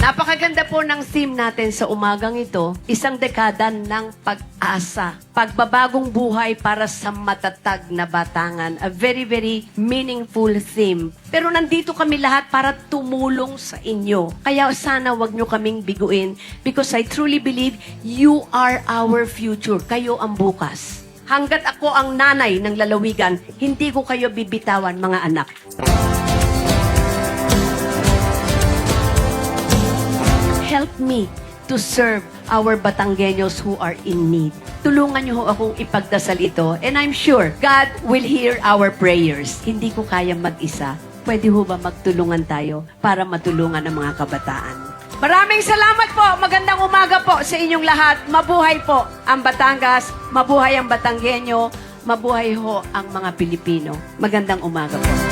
Napakaganda po ng theme natin sa umagang ito, isang dekada ng pag-asa. Pagbabagong buhay para sa matatag na batangan. A very, very meaningful theme. Pero nandito kami lahat para tumulong sa inyo. Kaya sana wag nyo kaming biguin because I truly believe you are our future. Kayo ang bukas. Hanggat ako ang nanay ng lalawigan, hindi ko kayo bibitawan, mga anak. Help me to serve our Batanggenyos who are in need. Tulungan niyo ho akong ipagdasal ito and I'm sure God will hear our prayers. Hindi ko kaya mag-isa. Pwede ho ba magtulungan tayo para matulungan ang mga kabataan? Maraming salamat po. Magandang umaga po sa inyong lahat. Mabuhay po ang Batangas, mabuhay ang Batanggenyo, mabuhay ho ang mga Pilipino. Magandang umaga po.